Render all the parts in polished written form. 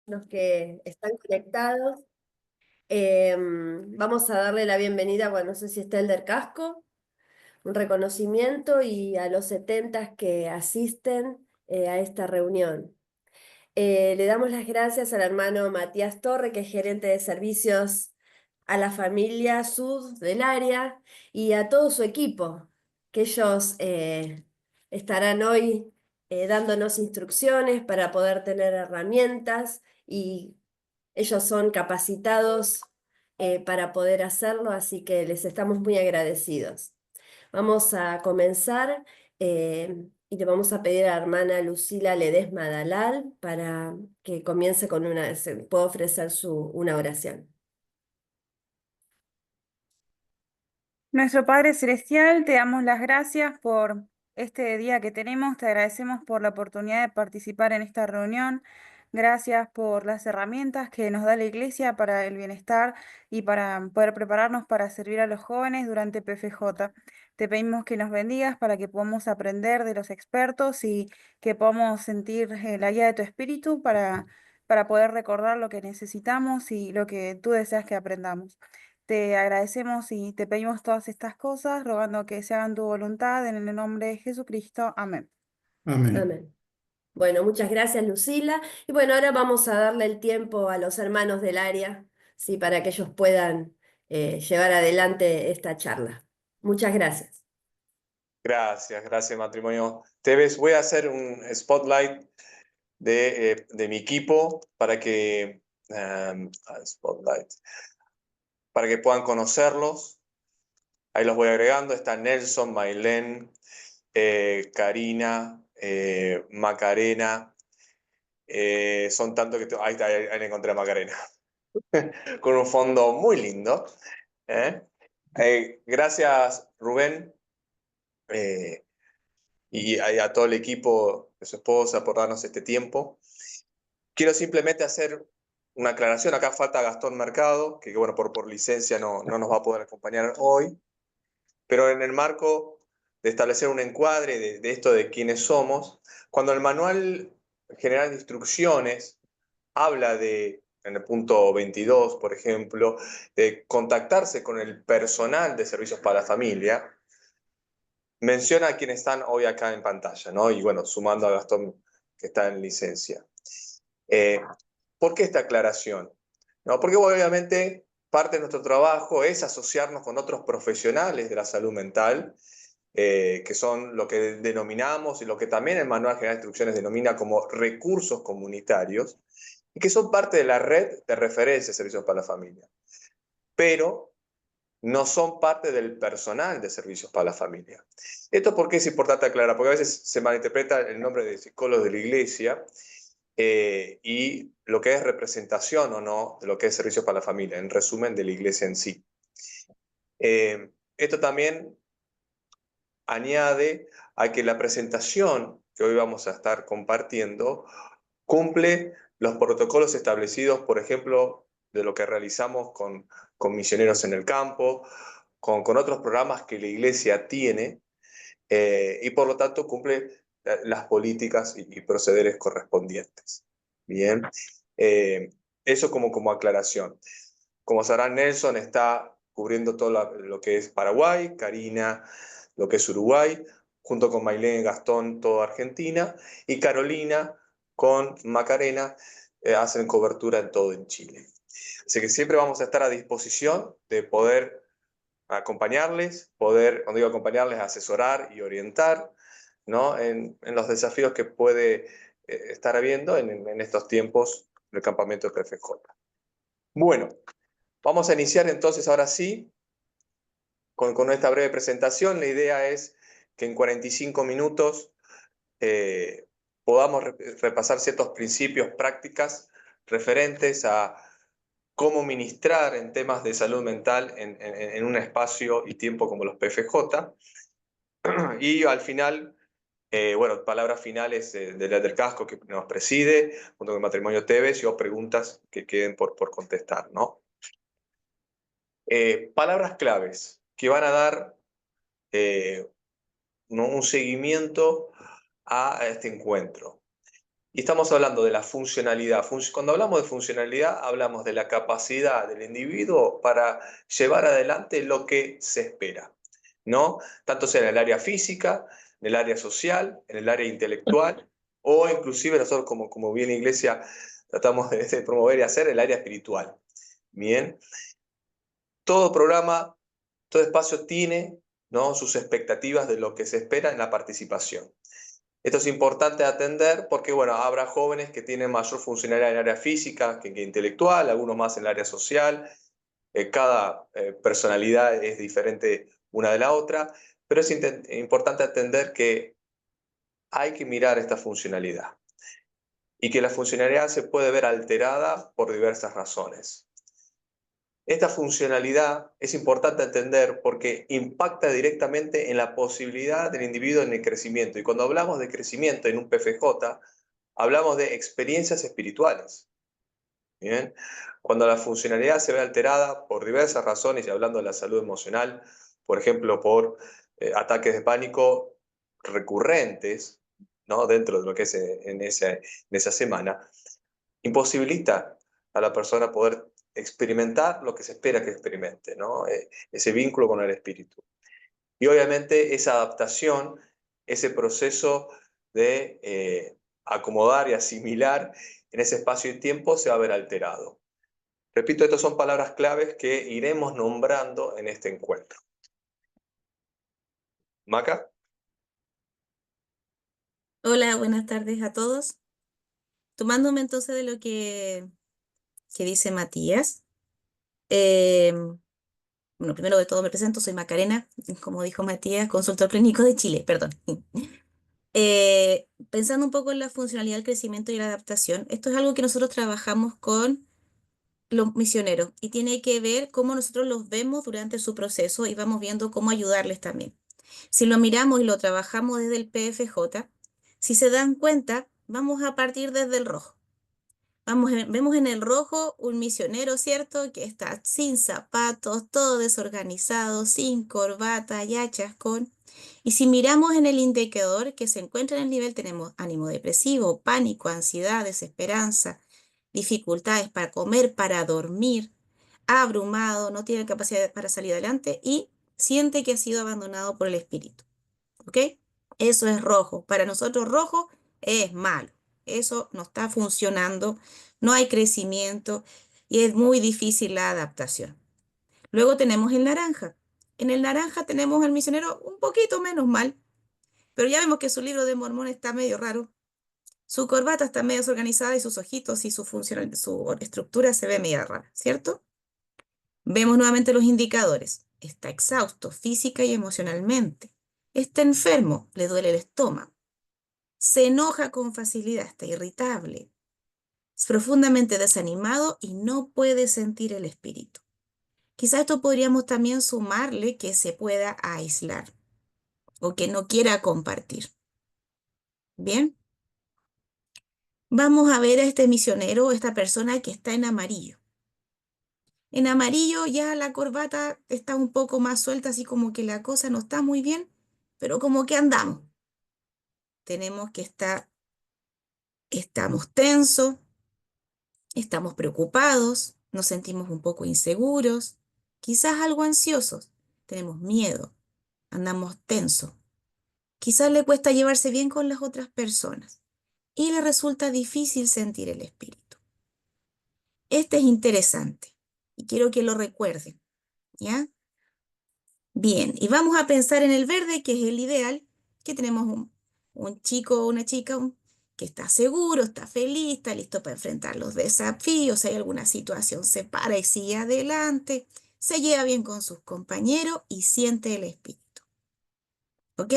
los que están conectados. Vamos a darle la bienvenida, bueno, no sé si está el del casco, un reconocimiento y a los 70 que asisten a esta reunión. Le damos las gracias al hermano Matías Torre, que es gerente de servicios a la familia Sud del área, y a todo su equipo, que ellos estarán hoy dándonos instrucciones para poder tener herramientas y ellos son capacitados para poder hacerlo, así que les estamos muy agradecidos. Vamos a comenzar y le vamos a pedir a la hermana Lucila Ledesma Dalal para que comience con pueda ofrecer una oración. Nuestro Padre Celestial, te damos las gracias por este día que tenemos, te agradecemos por la oportunidad de participar en esta reunión, gracias por las herramientas que nos da la Iglesia para el bienestar y para poder prepararnos para servir a los jóvenes durante PFJ. Te pedimos que nos bendigas para que podamos aprender de los expertos y que podamos sentir la guía de tu Espíritu para poder recordar lo que necesitamos y lo que tú deseas que aprendamos. Te agradecemos y te pedimos todas estas cosas, rogando que se hagan tu voluntad en el nombre de Jesucristo. Amén. Amén. Amén. Bueno, muchas gracias, Lucila. Y bueno, ahora vamos a darle el tiempo a los hermanos del área, sí, para que ellos puedan llevar adelante esta charla. Muchas gracias. Gracias, matrimonio. Tevez, voy a hacer un spotlight de mi equipo spotlight, para que puedan conocerlos. Ahí los voy agregando. Está Nelson, Mailén, Karina, Macarena. Son tantos que... Ahí está, ahí la encontré a Macarena. Con un fondo muy lindo. Gracias, Rubén. Y a todo el equipo de su esposa por darnos este tiempo. Quiero simplemente hacer una aclaración. Acá falta Gastón Mercado, que bueno, por licencia no nos va a poder acompañar hoy, pero en el marco de establecer un encuadre de esto de quiénes somos, cuando el manual general de instrucciones habla en el punto 22, por ejemplo, de contactarse con el personal de servicios para la familia, menciona a quienes están hoy acá en pantalla, ¿no? Y bueno, sumando a Gastón, que está en licencia. ¿Por qué esta aclaración? ¿No? Porque obviamente parte de nuestro trabajo es asociarnos con otros profesionales de la salud mental, que son lo que denominamos y lo que también el Manual General de Instrucciones denomina como recursos comunitarios, y que son parte de la red de referencia de servicios para la familia. Pero no son parte del personal de servicios para la familia. ¿Esto por qué es importante aclarar? Porque a veces se malinterpreta el nombre de psicólogos de la iglesia y lo que es representación o no de lo que es servicios para la familia, en resumen, de la iglesia en sí. Esto también añade a que la presentación que hoy vamos a estar compartiendo cumple los protocolos establecidos, por ejemplo, de lo que realizamos con misioneros en el campo, con otros programas que la iglesia tiene, y por lo tanto cumple las políticas y procederes correspondientes. Bien, eso como aclaración. Como sabrán, Nelson está cubriendo todo lo que es Paraguay, Karina, lo que es Uruguay, junto con Mailén, Gastón, toda Argentina, y Carolina con Macarena hacen cobertura en todo en Chile. Así que siempre vamos a estar a disposición de poder acompañarles, cuando digo acompañarles, asesorar y orientar, ¿no? en los desafíos que puede estar habiendo en estos tiempos del campamento de PFJ. Bueno, vamos a iniciar entonces ahora sí con esta breve presentación. La idea es que en 45 minutos podamos repasar ciertos principios, prácticas referentes a cómo ministrar en temas de salud mental en un espacio y tiempo como los PFJ. Y al final, bueno, palabras finales del casco que nos preside, junto con el matrimonio Tevez, y preguntas que queden por contestar, ¿no? Palabras claves que van a dar un seguimiento a este encuentro. Y estamos hablando de la funcionalidad. Cuando hablamos de funcionalidad, hablamos de la capacidad del individuo para llevar adelante lo que se espera, ¿no? Tanto sea en el área física, en el área social, en el área intelectual, o inclusive nosotros como bien iglesia tratamos de promover y hacer el área espiritual. Bien, todo programa, todo espacio tiene, ¿no?, sus expectativas de lo que se espera en la participación. Esto es importante atender porque, bueno, habrá jóvenes que tienen mayor funcionalidad en el área física que intelectual, algunos más en el área social. Cada personalidad es diferente una de la otra, pero es importante atender que hay que mirar esta funcionalidad y que la funcionalidad se puede ver alterada por diversas razones. Esta funcionalidad es importante entender porque impacta directamente en la posibilidad del individuo en el crecimiento. Y cuando hablamos de crecimiento en un PFJ, hablamos de experiencias espirituales. ¿Bien? Cuando la funcionalidad se ve alterada por diversas razones, y hablando de la salud emocional, por ejemplo, por ataques de pánico recurrentes, ¿no?, dentro de lo que es en esa semana, imposibilita a la persona poder experimentar lo que se espera que experimente, ¿no? Ese vínculo con el espíritu. Y obviamente esa adaptación, ese proceso de acomodar y asimilar en ese espacio y tiempo se va a ver alterado. Repito, estas son palabras claves que iremos nombrando en este encuentro. ¿Maca? Hola, buenas tardes a todos. Tomándome entonces de lo que dice Matías. eh, bueno, primero de todo me presento, soy Macarena, como dijo Matías, consultor clínico de Chile, perdón. Pensando un poco en la funcionalidad, el crecimiento y la adaptación, esto es algo que nosotros trabajamos con los misioneros y tiene que ver cómo nosotros los vemos durante su proceso y vamos viendo cómo ayudarles también. Si lo miramos y lo trabajamos desde el PFJ, si se dan cuenta, vamos a partir desde el rojo. Vemos en el rojo un misionero, ¿cierto? Que está sin zapatos, todo desorganizado, sin corbata, ya chascón. Y si miramos en el indicador que se encuentra en el nivel, tenemos ánimo depresivo, pánico, ansiedad, desesperanza, dificultades para comer, para dormir, abrumado, no tiene capacidad para salir adelante y siente que ha sido abandonado por el espíritu. ¿Ok? Eso es rojo. Para nosotros rojo es malo. Eso no está funcionando, no hay crecimiento y es muy difícil la adaptación. Luego tenemos el naranja. En el naranja tenemos al misionero un poquito menos mal, pero ya vemos que su libro de Mormón está medio raro. Su corbata está medio desorganizada y sus ojitos y su estructura se ve medio rara, ¿cierto? Vemos nuevamente los indicadores. Está exhausto física y emocionalmente. Está enfermo, le duele el estómago. Se enoja con facilidad, está irritable. Es profundamente desanimado y no puede sentir el espíritu. Quizás esto podríamos también sumarle que se pueda aislar o que no quiera compartir. Bien, vamos a ver a este misionero, esta persona que está en amarillo. En amarillo ya la corbata está un poco más suelta, así como que la cosa no está muy bien, pero como que andamos. Tenemos que estamos tensos, estamos preocupados, nos sentimos un poco inseguros, quizás algo ansiosos, tenemos miedo, andamos tensos. Quizás le cuesta llevarse bien con las otras personas y le resulta difícil sentir el espíritu. Este es interesante y quiero que lo recuerden, ¿ya? Bien, y vamos a pensar en el verde, que es el ideal, que tenemos un chico o una chica que está seguro, está feliz, está listo para enfrentar los desafíos, si hay alguna situación, se para y sigue adelante, se lleva bien con sus compañeros y siente el espíritu. ¿Ok?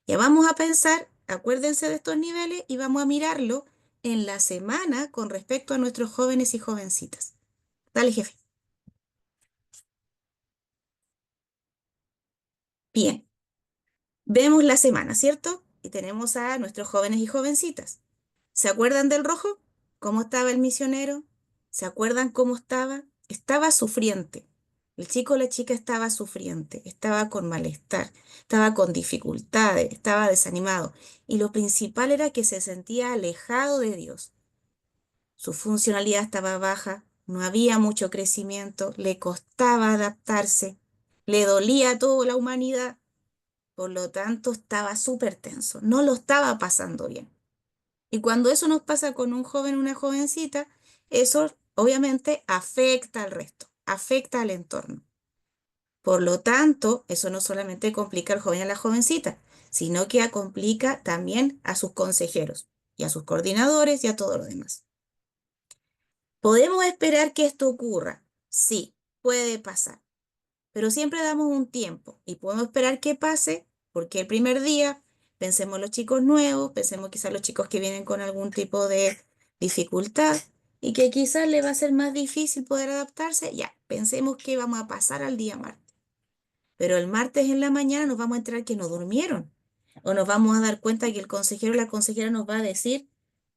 Ya vamos a pensar, acuérdense de estos niveles y vamos a mirarlo en la semana con respecto a nuestros jóvenes y jovencitas. Dale, jefe. Bien. Vemos la semana, ¿cierto? Y tenemos a nuestros jóvenes y jovencitas. ¿Se acuerdan del rojo? ¿Cómo estaba el misionero? ¿Se acuerdan cómo estaba? Estaba sufriente. El chico o la chica estaba sufriente, estaba con malestar, estaba con dificultades, estaba desanimado. Y lo principal era que se sentía alejado de Dios. Su funcionalidad estaba baja, no había mucho crecimiento, le costaba adaptarse, le dolía a toda la humanidad. Por lo tanto, estaba súper tenso, no lo estaba pasando bien. Y cuando eso nos pasa con un joven o una jovencita, eso obviamente afecta al resto, afecta al entorno. Por lo tanto, eso no solamente complica al joven y a la jovencita, sino que complica también a sus consejeros y a sus coordinadores y a todo lo demás. ¿Podemos esperar que esto ocurra? Sí, puede pasar, pero siempre damos un tiempo y podemos esperar que pase porque el primer día pensemos los chicos nuevos, pensemos quizás los chicos que vienen con algún tipo de dificultad y que quizás le va a ser más difícil poder adaptarse, ya, pensemos que vamos a pasar al día martes. Pero el martes en la mañana nos vamos a enterar que no durmieron o nos vamos a dar cuenta que el consejero o la consejera nos va a decir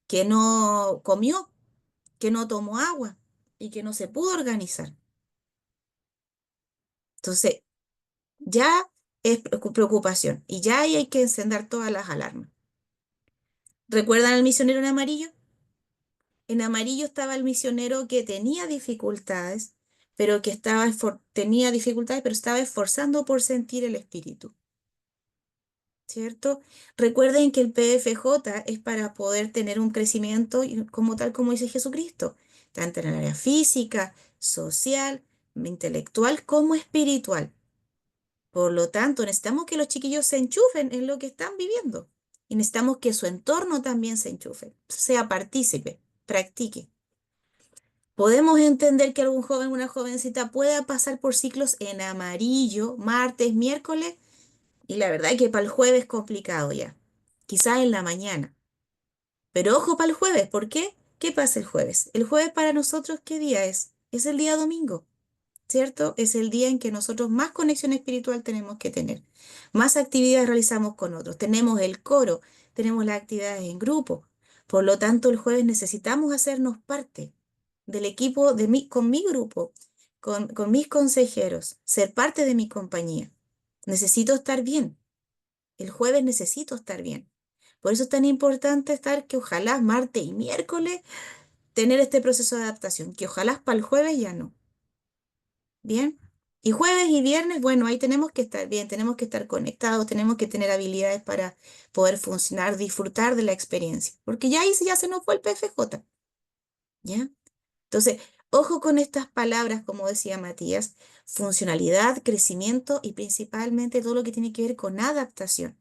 que no comió, que no tomó agua y que no se pudo organizar. Entonces, ya es preocupación y ya ahí hay que encender todas las alarmas. ¿Recuerdan al misionero en amarillo? En amarillo estaba el misionero que tenía dificultades, pero que tenía dificultades, pero estaba esforzando por sentir el espíritu. ¿Cierto? Recuerden que el PFJ es para poder tener un crecimiento como tal como dice Jesucristo, tanto en el área física, social, intelectual como espiritual. Por lo tanto, necesitamos que los chiquillos se enchufen en lo que están viviendo y necesitamos que su entorno también se enchufe, sea partícipe, practique. Podemos entender que algún joven o una jovencita pueda pasar por ciclos en amarillo, martes, miércoles, y la verdad es que para el jueves es complicado ya. Quizás en la mañana. Pero ojo para el jueves, ¿por qué? ¿Qué pasa el jueves? El jueves para nosotros, ¿qué día es? Es el día domingo, ¿cierto? Es el día en que nosotros más conexión espiritual tenemos que tener. Más actividades realizamos con otros. Tenemos el coro, tenemos las actividades en grupo. Por lo tanto, el jueves necesitamos hacernos parte del equipo con mi grupo, con mis consejeros, ser parte de mi compañía. Necesito estar bien. El jueves necesito estar bien. Por eso es tan importante estar que ojalá martes y miércoles tener este proceso de adaptación, que ojalá para el jueves ya no. ¿Bien? Y jueves y viernes, bueno, ahí tenemos que estar bien, tenemos que estar conectados, tenemos que tener habilidades para poder funcionar, disfrutar de la experiencia, porque ya ahí ya se nos fue el PFJ, ¿ya? Entonces, ojo con estas palabras, como decía Matías, funcionalidad, crecimiento y principalmente todo lo que tiene que ver con adaptación.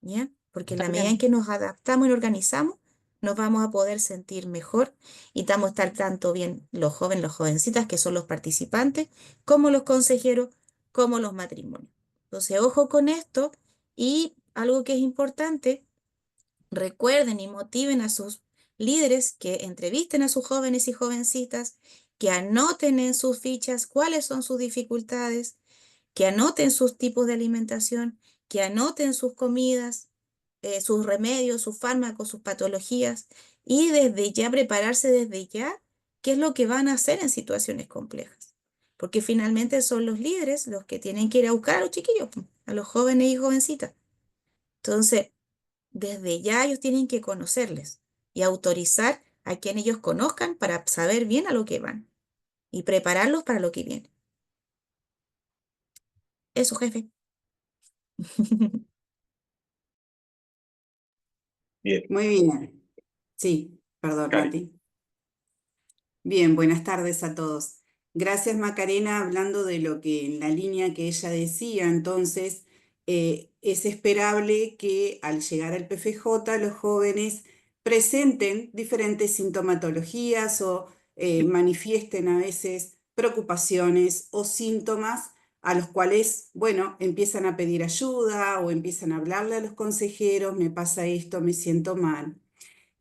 ¿Ya? Porque en la medida en que nos adaptamos y nos organizamos, nos vamos a poder sentir mejor y vamos a estar tanto bien los jóvenes, los jovencitas, que son los participantes, como los consejeros, como los matrimonios. Entonces, ojo con esto y algo que es importante, recuerden y motiven a sus líderes que entrevisten a sus jóvenes y jovencitas, que anoten en sus fichas cuáles son sus dificultades, que anoten sus tipos de alimentación, que anoten sus comidas, sus remedios, sus fármacos, sus patologías, y desde ya prepararse desde ya qué es lo que van a hacer en situaciones complejas. Porque finalmente son los líderes los que tienen que ir a buscar a los chiquillos, a los jóvenes y jovencitas. Entonces, desde ya ellos tienen que conocerles y autorizar a quien ellos conozcan para saber bien a lo que van y prepararlos para lo que viene. Eso, jefe. Bien, Muy bien. Sí, perdón, Cari. Mati. Bien, buenas tardes a todos. Gracias, Macarena, hablando de lo que en la línea que ella decía, entonces es esperable que al llegar al PFJ los jóvenes presenten diferentes sintomatologías o manifiesten a veces preocupaciones o síntomas a los cuales, bueno, empiezan a pedir ayuda o empiezan a hablarle a los consejeros, me pasa esto, me siento mal.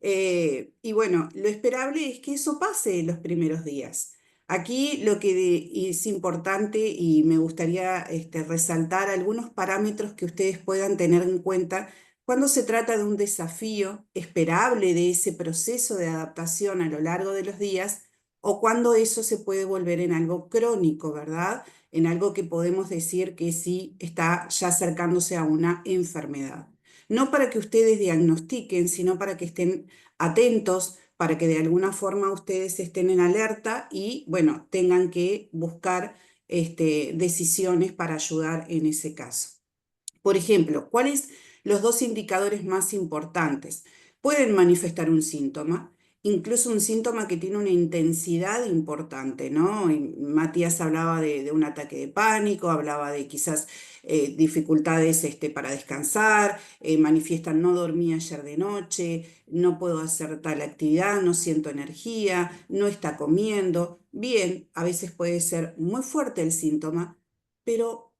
Y bueno, lo esperable es que eso pase los primeros días. Aquí lo que es importante y me gustaría resaltar algunos parámetros que ustedes puedan tener en cuenta cuando se trata de un desafío esperable de ese proceso de adaptación a lo largo de los días o cuando eso se puede volver en algo crónico, ¿verdad? En algo que podemos decir que sí está ya acercándose a una enfermedad. No para que ustedes diagnostiquen, sino para que estén atentos, para que de alguna forma ustedes estén en alerta y, bueno, tengan que buscar decisiones para ayudar en ese caso. Por ejemplo, ¿cuáles los dos indicadores más importantes? Pueden manifestar un síntoma, incluso un síntoma que tiene una intensidad importante, ¿no? Y Matías hablaba de un ataque de pánico, hablaba de quizás dificultades para descansar, manifiestan no dormí ayer de noche, no puedo hacer tal actividad, no siento energía, no está comiendo. Bien, a veces puede ser muy fuerte el síntoma, pero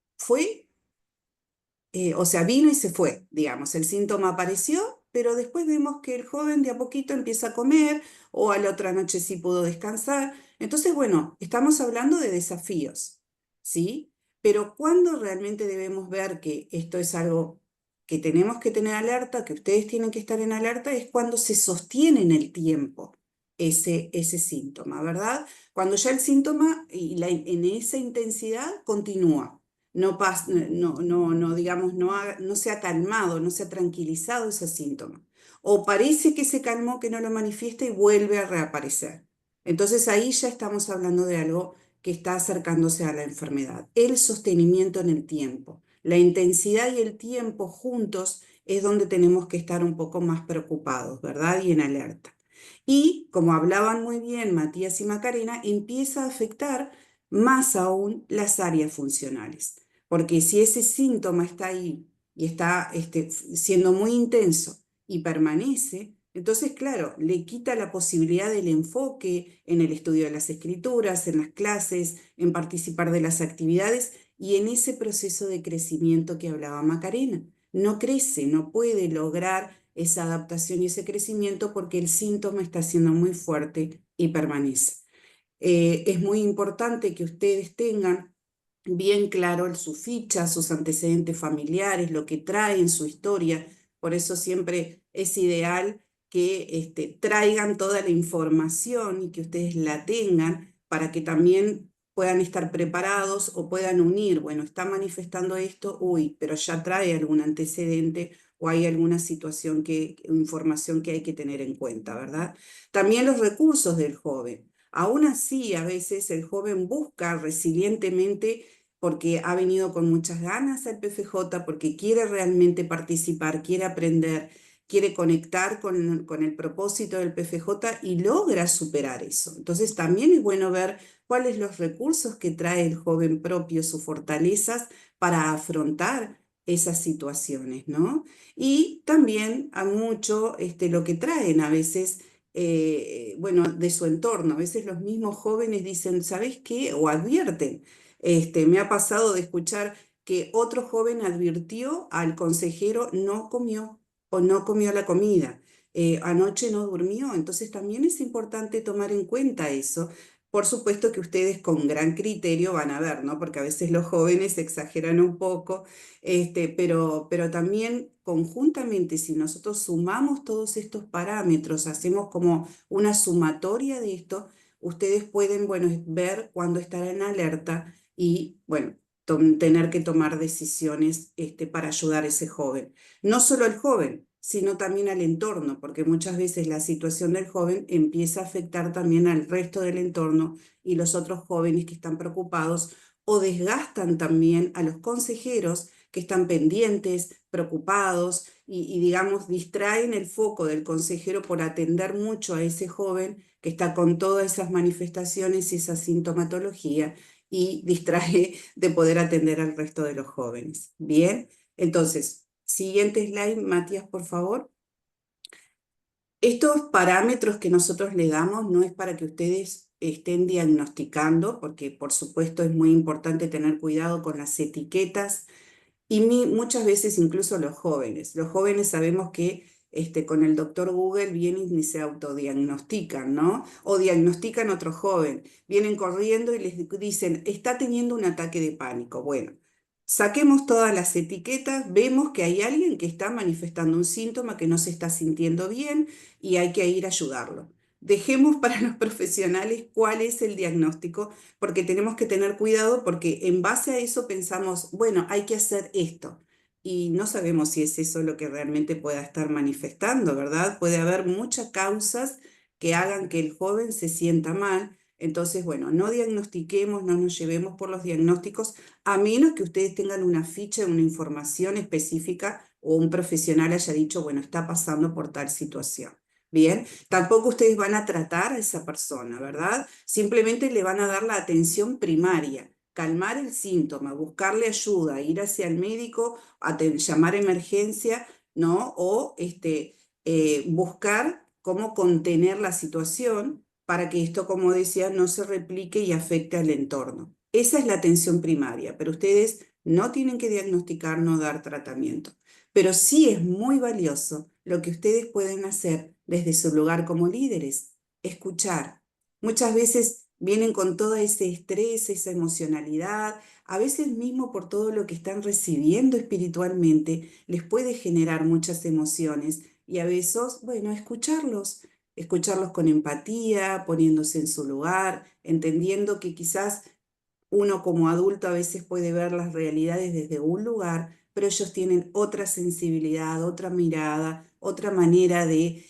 o sea, vino y se fue, digamos, el síntoma apareció, pero después vemos que el joven de a poquito empieza a comer o a la otra noche sí pudo descansar. Entonces, bueno, estamos hablando de desafíos, ¿sí? Pero ¿cuándo realmente debemos ver que esto es algo que tenemos que tener alerta, que ustedes tienen que estar en alerta? Es cuando se sostiene en el tiempo ese síntoma, ¿verdad? Cuando ya el síntoma en esa intensidad continúa. No, digamos, no se ha calmado, no se ha tranquilizado ese síntoma. O parece que se calmó, que no lo manifiesta y vuelve a reaparecer. Entonces ahí ya estamos hablando de algo que está acercándose a la enfermedad. El sostenimiento en el tiempo. La intensidad y el tiempo juntos es donde tenemos que estar un poco más preocupados, ¿verdad? Y en alerta. Y como hablaban muy bien Matías y Macarena, empieza a afectar más aún las áreas funcionales. Porque si ese síntoma está ahí y está siendo muy intenso y permanece, entonces, claro, le quita la posibilidad del enfoque en el estudio de las escrituras, en las clases, en participar de las actividades y en ese proceso de crecimiento que hablaba Macarena. No crece, no puede lograr esa adaptación y ese crecimiento porque el síntoma está siendo muy fuerte y permanece. Es muy importante que ustedes tengan bien claro su ficha, sus antecedentes familiares, lo que trae en su historia. Por eso siempre es ideal que traigan toda la información y que ustedes la tengan para que también puedan estar preparados o puedan unir, bueno, está manifestando esto, uy, pero ya trae algún antecedente o hay alguna situación información que hay que tener en cuenta, ¿verdad? También los recursos del joven. Aún así, a veces el joven busca resilientemente porque ha venido con muchas ganas al PFJ, porque quiere realmente participar, quiere aprender, quiere conectar con el propósito del PFJ y logra superar eso. Entonces también es bueno ver cuáles los recursos que trae el joven propio, sus fortalezas para afrontar esas situaciones, ¿no? Y también a mucho lo que traen a veces bueno, de su entorno. A veces los mismos jóvenes dicen, ¿sabes qué? O advierten. Me ha pasado de escuchar que otro joven advirtió al consejero no comió o no comió la comida. Anoche no durmió. Entonces también es importante tomar en cuenta eso. Por supuesto que ustedes con gran criterio van a ver, ¿no? Porque a veces los jóvenes exageran un poco, pero también conjuntamente, si nosotros sumamos todos estos parámetros, hacemos como una sumatoria de esto, ustedes pueden, bueno, ver cuándo estar en alerta y, bueno, tener que tomar decisiones para ayudar a ese joven. No solo al joven, sino también al entorno, porque muchas veces la situación del joven empieza a afectar también al resto del entorno y los otros jóvenes que están preocupados o desgastan también a los consejeros que están pendientes, preocupados y, digamos, distraen el foco del consejero por atender mucho a ese joven que está con todas esas manifestaciones y esa sintomatología y distrae de poder atender al resto de los jóvenes. Bien, entonces, siguiente slide, Matías, por favor. Estos parámetros que nosotros le damos no es para que ustedes estén diagnosticando, porque por supuesto es muy importante tener cuidado con las etiquetas y muchas veces incluso los jóvenes. Los jóvenes sabemos que con el doctor Google vienen y se autodiagnostican, ¿no? O diagnostican a otro joven. Vienen corriendo y les dicen, está teniendo un ataque de pánico. Bueno, saquemos todas las etiquetas, vemos que hay alguien que está manifestando un síntoma que no se está sintiendo bien y hay que ir a ayudarlo. dejemos para los profesionales cuál es el diagnóstico, porque tenemos que tener cuidado, porque en base a eso pensamos, bueno, hay que hacer esto. Y no sabemos si es eso lo que realmente pueda estar manifestando, ¿verdad? Puede haber muchas causas que hagan que el joven se sienta mal. Entonces, bueno, no diagnostiquemos, no nos llevemos por los diagnósticos, a menos que ustedes tengan una ficha, una información específica o un profesional haya dicho, bueno, está pasando por tal situación. Bien, tampoco ustedes van a tratar a esa persona, ¿verdad? Simplemente le van a dar la atención primaria, calmar el síntoma, buscarle ayuda, ir hacia el médico, llamar a emergencia, ¿no? O buscar cómo contener la situación para que esto, como decía, no se replique y afecte al entorno. Esa es la atención primaria, pero ustedes no tienen que diagnosticar, no dar tratamiento. Pero sí es muy valioso lo que ustedes pueden hacer desde su lugar como líderes, escuchar. Muchas veces vienen con todo ese estrés, esa emocionalidad, a veces mismo por todo lo que están recibiendo espiritualmente, les puede generar muchas emociones y a veces, bueno, escucharlos con empatía, poniéndose en su lugar, entendiendo que quizás uno como adulto a veces puede ver las realidades desde un lugar, pero ellos tienen otra sensibilidad, otra mirada, otra manera de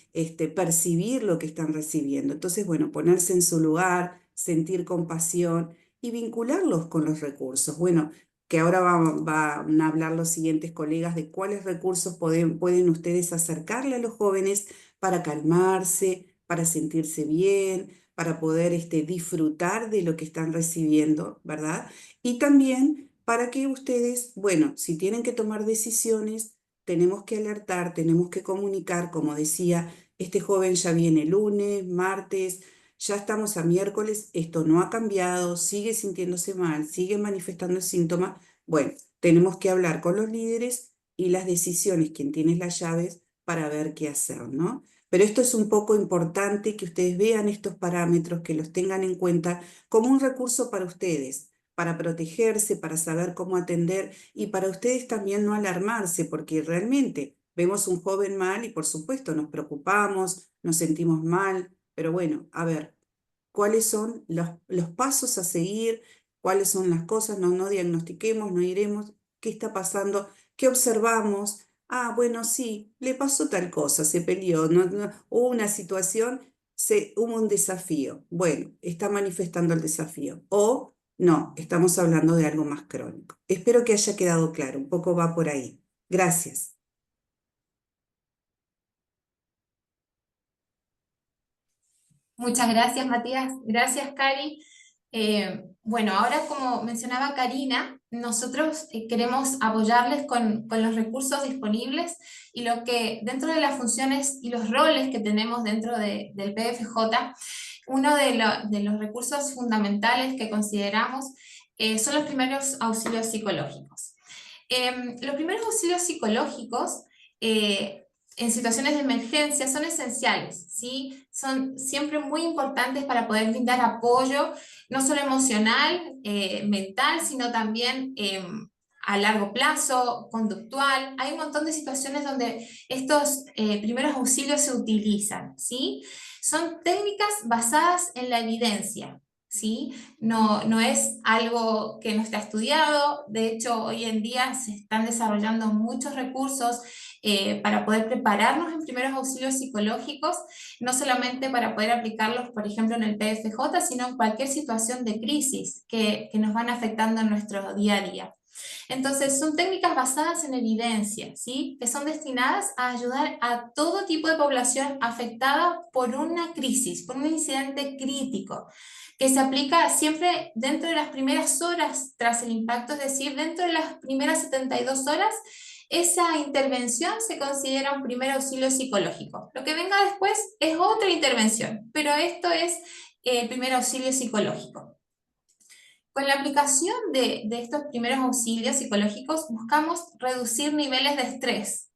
percibir lo que están recibiendo. Entonces, bueno, ponerse en su lugar, sentir compasión y vincularlos con los recursos. Bueno, que ahora van a hablar los siguientes colegas de cuáles recursos pueden ustedes acercarle a los jóvenes para calmarse, para sentirse bien, para poder disfrutar de lo que están recibiendo, ¿verdad? Y también para que ustedes, bueno, si tienen que tomar decisiones, tenemos que alertar, tenemos que comunicar, como decía, este joven ya viene lunes, martes, ya estamos a miércoles, esto no ha cambiado, sigue sintiéndose mal, sigue manifestando el síntoma. Bueno, tenemos que hablar con los líderes y las decisiones, quien tiene las llaves, para ver qué hacer, ¿no? Pero esto es un poco importante que ustedes vean estos parámetros, que los tengan en cuenta como un recurso para ustedes, para protegerse, para saber cómo atender y para ustedes también no alarmarse, porque realmente vemos un joven mal y por supuesto nos preocupamos, nos sentimos mal, pero bueno, a ver, ¿cuáles son los pasos a seguir? ¿Cuáles son las cosas? No diagnostiquemos, no iremos. ¿Qué está pasando? ¿Qué observamos? Ah, bueno, sí, le pasó tal cosa, se peleó, hubo una situación, hubo un desafío. Bueno, está manifestando el desafío. O no, estamos hablando de algo más crónico. Espero que haya quedado claro, un poco va por ahí. Gracias. Muchas gracias, Matías. Gracias, Cari. Bueno, ahora como mencionaba Karina, nosotros queremos apoyarles con los recursos disponibles y lo que dentro de las funciones y los roles que tenemos dentro del PFJ, uno de los recursos fundamentales que consideramos son los primeros auxilios psicológicos. Los primeros auxilios psicológicos en situaciones de emergencia son esenciales, ¿sí? Son siempre muy importantes para poder brindar apoyo, no solo emocional, mental, sino también a largo plazo, conductual. Hay un montón de situaciones donde estos primeros auxilios se utilizan, ¿sí? Son técnicas basadas en la evidencia, ¿sí? No es algo que no está estudiado. De hecho, hoy en día se están desarrollando muchos recursos para poder prepararnos en primeros auxilios psicológicos, no solamente para poder aplicarlos, por ejemplo, en el PFJ, sino en cualquier situación de crisis que nos van afectando en nuestro día a día. Entonces, son técnicas basadas en evidencia, ¿sí? Que son destinadas a ayudar a todo tipo de población afectada por una crisis, por un incidente crítico, que se aplica siempre dentro de las primeras horas tras el impacto, es decir, dentro de las primeras 72 horas, esa intervención se considera un primer auxilio psicológico. Lo que venga después es otra intervención, pero esto es el primer auxilio psicológico. Con la aplicación de estos primeros auxilios psicológicos buscamos reducir niveles de estrés,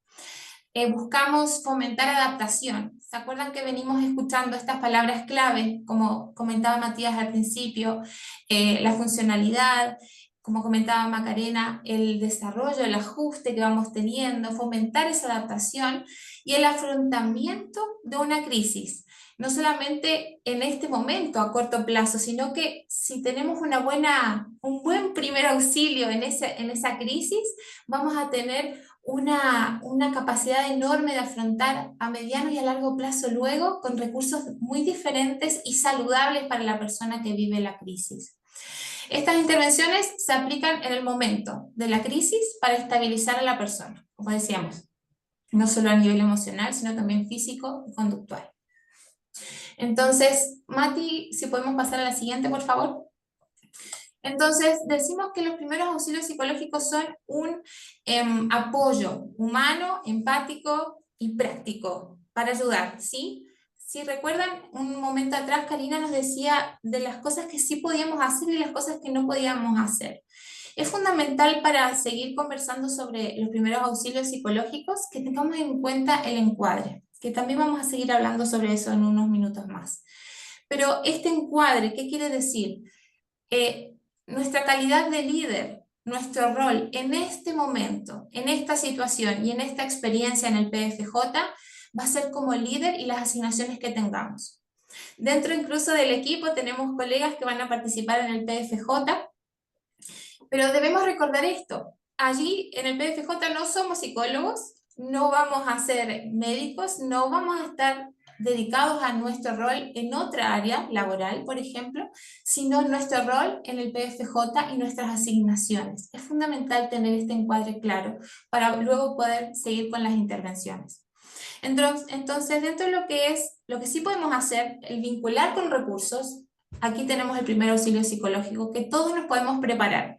buscamos fomentar adaptación. ¿Se acuerdan que venimos escuchando estas palabras clave, como comentaba Matías al principio, la funcionalidad, como comentaba Macarena, el desarrollo, el ajuste que vamos teniendo, fomentar esa adaptación y el afrontamiento de una crisis? no solamente en este momento a corto plazo, sino que si tenemos un buen primer auxilio en esa crisis, vamos a tener una capacidad enorme de afrontar a mediano y a largo plazo luego con recursos muy diferentes y saludables para la persona que vive la crisis. Estas intervenciones se aplican en el momento de la crisis para estabilizar a la persona, como decíamos, no solo a nivel emocional, sino también físico y conductual. Entonces, Mati, si podemos pasar a la siguiente, por favor. Entonces, decimos que los primeros auxilios psicológicos son un apoyo humano, empático y práctico para ayudar, ¿sí? Si recuerdan, un momento atrás Karina nos decía de las cosas que sí podíamos hacer y las cosas que no podíamos hacer. Es fundamental para seguir conversando sobre los primeros auxilios psicológicos que tengamos en cuenta el encuadre, que también vamos a seguir hablando sobre eso en unos minutos más. Pero este encuadre, ¿qué quiere decir? Nuestra calidad de líder, nuestro rol en este momento, en esta situación y en esta experiencia en el PFJ va a ser como líder y las asignaciones que tengamos. Dentro incluso del equipo tenemos colegas que van a participar en el PFJ, pero debemos recordar esto. Allí en el PFJ no somos psicólogos, no vamos a ser médicos, no vamos a estar dedicados a nuestro rol en otra área laboral, por ejemplo, sino nuestro rol en el PFJ y nuestras asignaciones. Es fundamental tener este encuadre claro para luego poder seguir con las intervenciones. Entonces, dentro de lo que sí podemos hacer, el vincular con recursos, aquí tenemos el primer auxilio psicológico, que todos nos podemos preparar.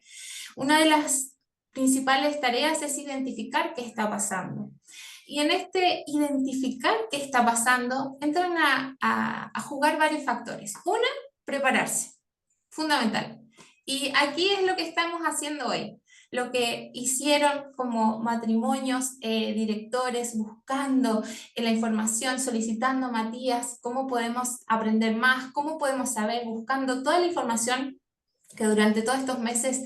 Una de las principales tareas es identificar qué está pasando. Y en este identificar qué está pasando, entran a jugar varios factores. Una, prepararse, fundamental. Y aquí es lo que estamos haciendo hoy. Lo que hicieron como matrimonios, directores, buscando la información, solicitando a Matías cómo podemos aprender más, cómo podemos saber, buscando toda la información que durante todos estos meses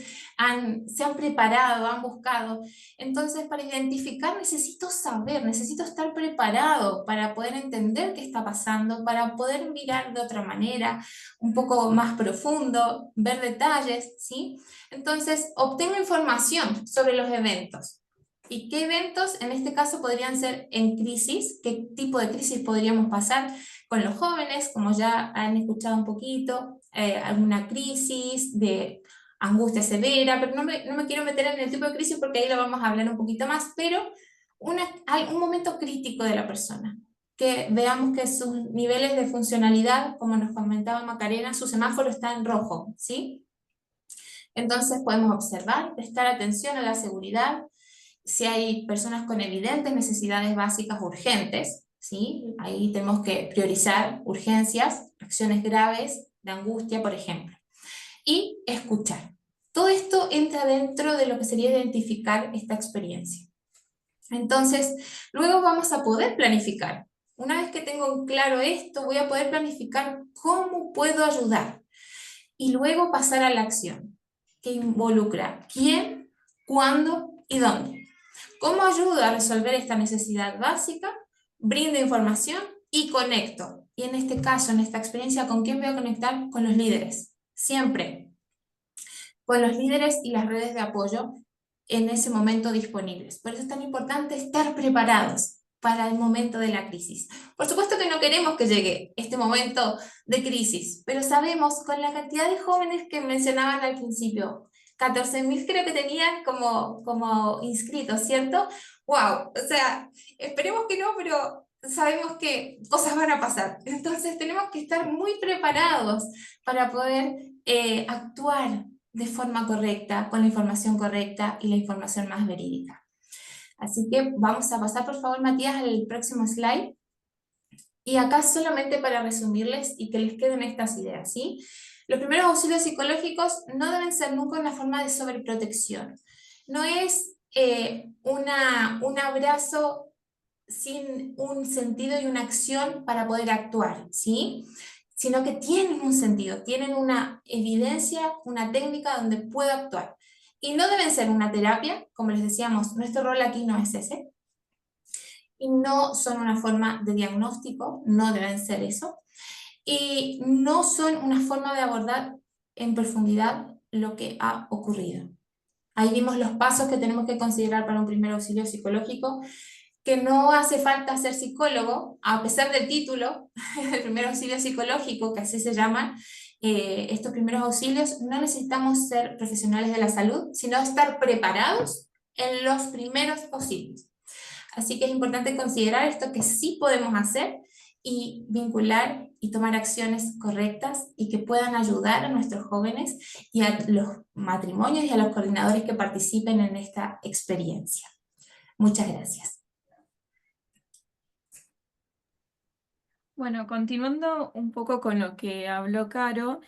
se han preparado, han buscado. Entonces, para identificar necesito saber, necesito estar preparado para poder entender qué está pasando, para poder mirar de otra manera, un poco más profundo, ver detalles, ¿sí? Entonces, obtengo información sobre los eventos. ¿Y qué eventos en este caso podrían ser en crisis? ¿Qué tipo de crisis podríamos pasar con los jóvenes? Como ya han escuchado un poquito, alguna crisis de angustia severa, pero no me quiero meter en el tipo de crisis porque ahí lo vamos a hablar un poquito más, pero hay un momento crítico de la persona, que veamos que sus niveles de funcionalidad, como nos comentaba Macarena, su semáforo está en rojo, ¿sí? Entonces podemos observar, prestar atención a la seguridad, si hay personas con evidentes necesidades básicas urgentes, ¿sí? Ahí tenemos que priorizar urgencias, acciones graves de angustia, por ejemplo. Y escuchar. Todo esto entra dentro de lo que sería identificar esta experiencia. Entonces, luego vamos a poder planificar. Una vez que tengo claro esto, voy a poder planificar cómo puedo ayudar. Y luego pasar a la acción, que involucra quién, cuándo y dónde. ¿Cómo ayudo a resolver esta necesidad básica? Brindo información y conecto. Y en este caso, en esta experiencia, ¿con quién voy a conectar? Con los líderes. Siempre. Con los líderes y las redes de apoyo en ese momento disponibles. Por eso es tan importante estar preparados para el momento de la crisis. Por supuesto que no queremos que llegue este momento de crisis, pero sabemos con la cantidad de jóvenes que mencionaban al principio, 14.000 creo que tenían como inscritos, ¿cierto? ¡Wow! O sea, esperemos que no, pero sabemos que cosas van a pasar. Entonces tenemos que estar muy preparados para poder actuar de forma correcta, con la información correcta y la información más verídica. Así que vamos a pasar, por favor, Matías, al próximo slide. Y acá solamente para resumirles y que les queden estas ideas, ¿sí? Los primeros auxilios psicológicos no deben ser nunca una forma de sobreprotección. No es un abrazo sin un sentido y una acción para poder actuar, ¿sí? Sino que tienen un sentido, tienen una evidencia, una técnica donde puedo actuar. Y no deben ser una terapia, como les decíamos, nuestro rol aquí no es ese. y no son una forma de diagnóstico, no deben ser eso, y no son una forma de abordar en profundidad lo que ha ocurrido. Ahí vimos los pasos que tenemos que considerar para un primer auxilio psicológico, que no hace falta ser psicólogo, a pesar del título, el primer auxilio psicológico, que así se llaman, estos primeros auxilios, no necesitamos ser profesionales de la salud, sino estar preparados en los primeros auxilios. Así que es importante considerar esto que sí podemos hacer y vincular y tomar acciones correctas y que puedan ayudar a nuestros jóvenes y a los matrimonios y a los coordinadores que participen en esta experiencia. Muchas gracias. Bueno, continuando un poco con lo que habló Caro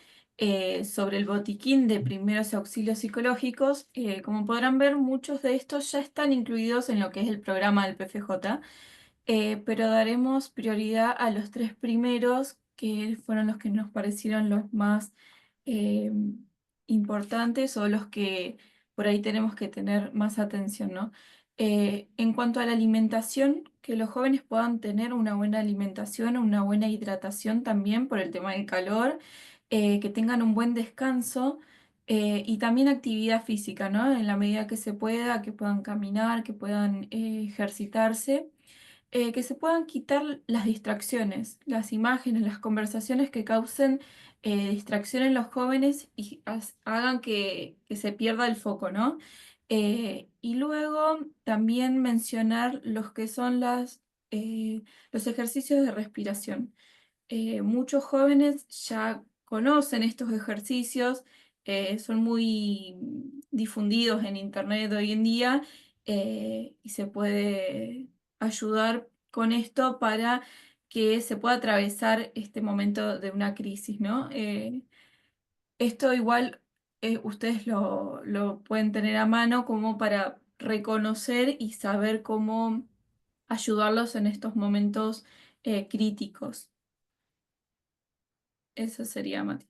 sobre el botiquín de primeros auxilios psicológicos, como podrán ver, muchos de estos ya están incluidos en lo que es el programa del PFJ, pero daremos prioridad a los 3 primeros, que fueron los que nos parecieron los más eh, importantes o los que por ahí tenemos que tener más atención, ¿no? En cuanto a la alimentación, que los jóvenes puedan tener una buena alimentación, una buena hidratación también por el tema del calor, que tengan un buen descanso. Y también actividad física, ¿no? En la medida que se pueda, que puedan caminar, que puedan ejercitarse, que se puedan quitar las distracciones, las imágenes, las conversaciones que causen distracción en los jóvenes y hagan que se pierda el foco, ¿no? Y luego también mencionar los que son los ejercicios de respiración. Muchos jóvenes ya conocen estos ejercicios, son muy difundidos en internet hoy en día, y se puede ayudar con esto para que se pueda atravesar este momento de una crisis, ¿no? Esto igual ustedes lo pueden tener a mano como para reconocer y saber cómo ayudarlos en estos momentos críticos. Eso sería, Mati.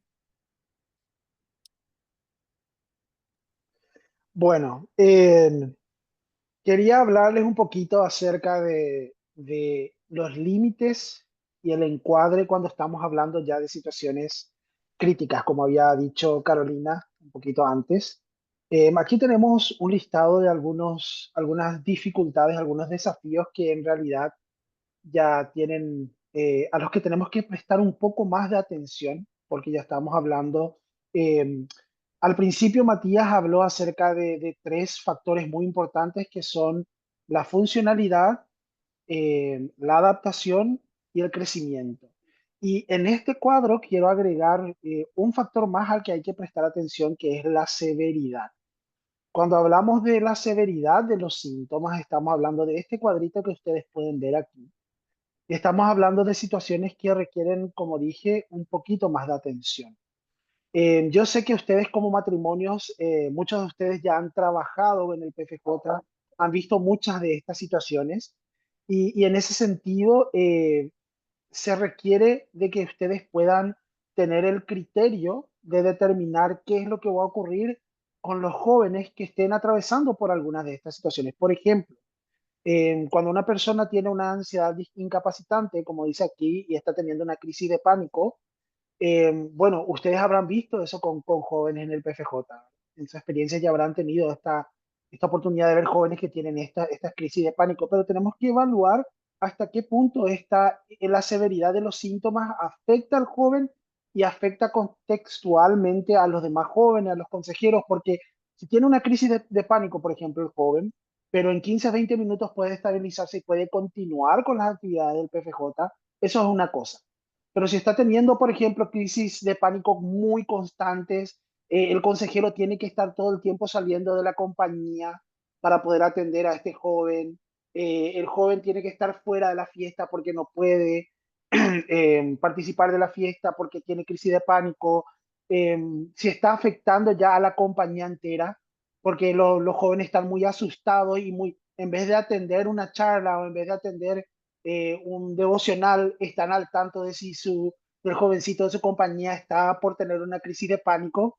Bueno, quería hablarles un poquito acerca de los límites y el encuadre cuando estamos hablando ya de situaciones críticas, como había dicho Carolina un poquito antes. Aquí tenemos un listado de algunas dificultades, algunos desafíos que en realidad ya tienen, a los que tenemos que prestar un poco más de atención, porque ya estamos hablando. eh, Al principio, Matías habló acerca de 3 factores muy importantes que son la funcionalidad, la adaptación y el crecimiento. Y en este cuadro quiero agregar un factor más al que hay que prestar atención, que es la severidad. Cuando hablamos de la severidad de los síntomas, estamos hablando de este cuadrito que ustedes pueden ver aquí. Estamos hablando de situaciones que requieren, como dije, un poquito más de atención. Yo sé que ustedes como matrimonios, muchos de ustedes ya han trabajado en el PFJ, han visto muchas de estas situaciones y en ese sentido se requiere de que ustedes puedan tener el criterio de determinar qué es lo que va a ocurrir con los jóvenes que estén atravesando por algunas de estas situaciones. Por ejemplo, cuando una persona tiene una ansiedad incapacitante, como dice aquí, y está teniendo una crisis de pánico, bueno, ustedes habrán visto eso con jóvenes en el PFJ. En su experiencia ya habrán tenido esta oportunidad de ver jóvenes que tienen estas crisis de pánico, pero tenemos que evaluar hasta qué punto la severidad de los síntomas afecta al joven y afecta contextualmente a los demás jóvenes, a los consejeros, porque si tiene una crisis de pánico, por ejemplo, el joven, pero en 15 a 20 minutos puede estabilizarse y puede continuar con las actividades del PFJ, eso es una cosa. Pero si está teniendo, por ejemplo, crisis de pánico muy constantes, el consejero tiene que estar todo el tiempo saliendo de la compañía para poder atender a este joven. El joven tiene que estar fuera de la fiesta porque no puede participar de la fiesta porque tiene crisis de pánico. Si está afectando ya a la compañía entera, porque los jóvenes están muy asustados y en vez de atender una charla o en vez de atender un devocional, están al tanto de si el jovencito de su compañía está por tener una crisis de pánico.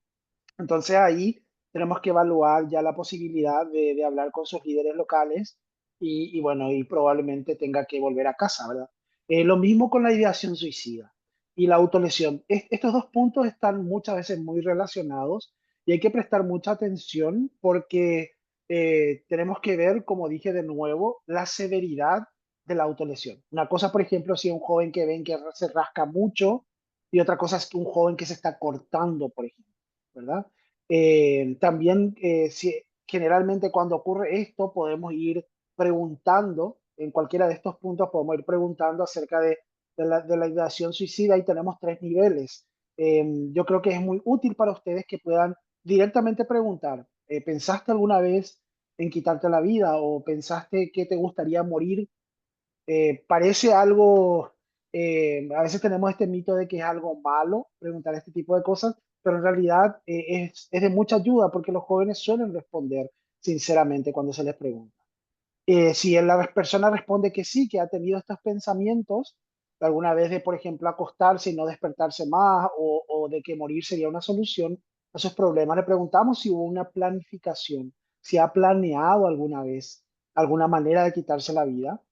Entonces ahí tenemos que evaluar ya la posibilidad de hablar con sus líderes locales y bueno, y probablemente tenga que volver a casa, ¿verdad? Lo mismo con la ideación suicida y la autolesión. Estos dos puntos están muchas veces muy relacionados y hay que prestar mucha atención porque tenemos que ver, como dije de nuevo, la severidad de la autolesión. Una cosa, por ejemplo, si es un joven que ven que se rasca mucho y otra cosa es que un joven que se está cortando, por ejemplo, ¿verdad? También, generalmente cuando ocurre esto, podemos ir preguntando, en cualquiera de estos puntos podemos ir preguntando acerca de la ideación suicida y tenemos tres niveles. Yo creo que es muy útil para ustedes que puedan directamente preguntar, ¿pensaste alguna vez en quitarte la vida o pensaste que te gustaría morir? Parece algo, a veces tenemos este mito de que es algo malo preguntar este tipo de cosas, pero en realidad es de mucha ayuda porque los jóvenes suelen responder sinceramente cuando se les pregunta. Si la persona responde que sí, que ha tenido estos pensamientos alguna vez de, por ejemplo, acostarse y no despertarse más o de que morir sería una solución a esos problemas, le preguntamos si hubo una planificación, si ha planeado alguna vez alguna manera de quitarse la vida.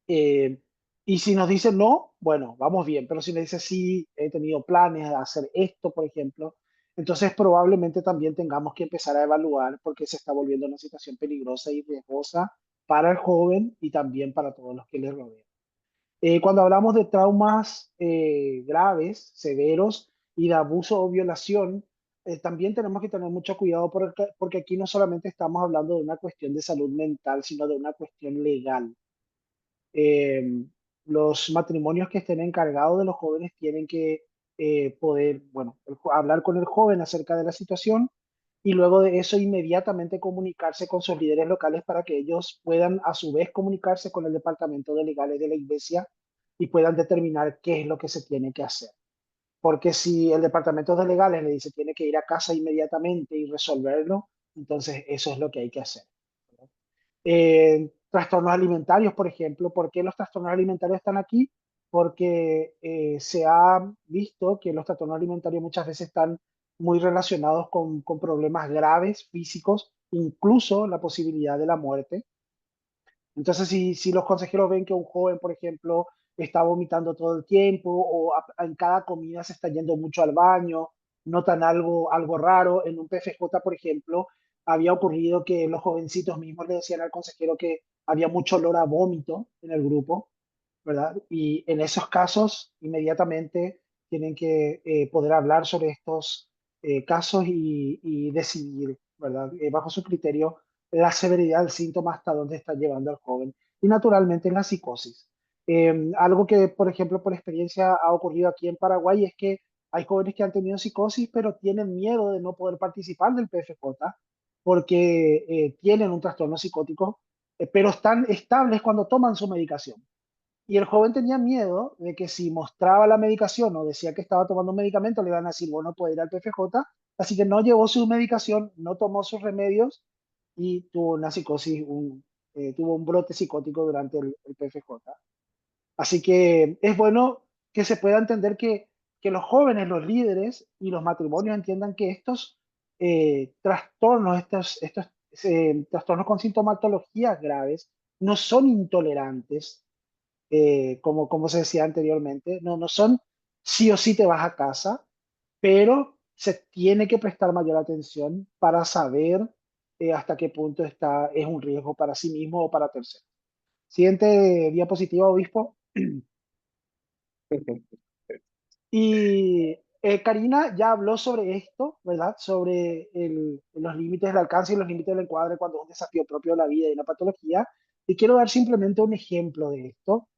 Eh, y si nos dice no, bueno, vamos bien, pero si me dice sí, he tenido planes de hacer esto, por ejemplo, entonces probablemente también tengamos que empezar a evaluar porque se está volviendo una situación peligrosa y riesgosa para el joven y también para todos los que le rodean. Cuando hablamos de traumas graves, severos y de abuso o violación, también tenemos que tener mucho cuidado porque aquí no solamente estamos hablando de una cuestión de salud mental, sino de una cuestión legal. eh, los matrimonios que estén encargados de los jóvenes tienen que poder, bueno, hablar con el joven acerca de la situación y luego de eso inmediatamente comunicarse con sus líderes locales para que ellos puedan a su vez comunicarse con el departamento de legales de la iglesia y puedan determinar qué es lo que se tiene que hacer. Porque si el departamento de legales le dice tiene que ir a casa inmediatamente y resolverlo, entonces eso es lo que hay que hacer. Trastornos alimentarios, por ejemplo. ¿Por qué los trastornos alimentarios están aquí? Porque se ha visto que los trastornos alimentarios muchas veces están muy relacionados con problemas graves físicos, incluso la posibilidad de la muerte. Entonces, si los consejeros ven que un joven, por ejemplo, está vomitando todo el tiempo o en cada comida se está yendo mucho al baño, notan algo raro, en un PFJ, por ejemplo, había ocurrido que los jovencitos mismos le decían al consejero que había mucho olor a vómito en el grupo, ¿verdad? Y en esos casos, inmediatamente tienen que poder hablar sobre estos casos y decidir, ¿verdad? Bajo su criterio, la severidad del síntoma hasta dónde está llevando al joven. Y naturalmente en la psicosis. Algo que, por ejemplo, por experiencia ha ocurrido aquí en Paraguay es que hay jóvenes que han tenido psicosis, pero tienen miedo de no poder participar del PFJ porque tienen un trastorno psicótico, pero están estables cuando toman su medicación. Y el joven tenía miedo de que si mostraba la medicación o decía que estaba tomando un medicamento, le iban a decir, bueno, puede ir al PFJ. Así que no llevó su medicación, no tomó sus remedios y tuvo una psicosis, tuvo un brote psicótico durante el PFJ. Así que es bueno que se pueda entender que los jóvenes, los líderes y los matrimonios entiendan que estos trastornos, estos trastornos con sintomatologías graves, no son intolerantes, como se decía anteriormente, no son sí o sí te vas a casa, pero se tiene que prestar mayor atención para saber hasta qué punto es un riesgo para sí mismo o para terceros. Siguiente diapositiva, obispo. Y Karina ya habló sobre esto, ¿verdad? Sobre los límites del alcance y los límites del encuadre cuando es un desafío propio de la vida y una patología. Y quiero dar simplemente un ejemplo de esto.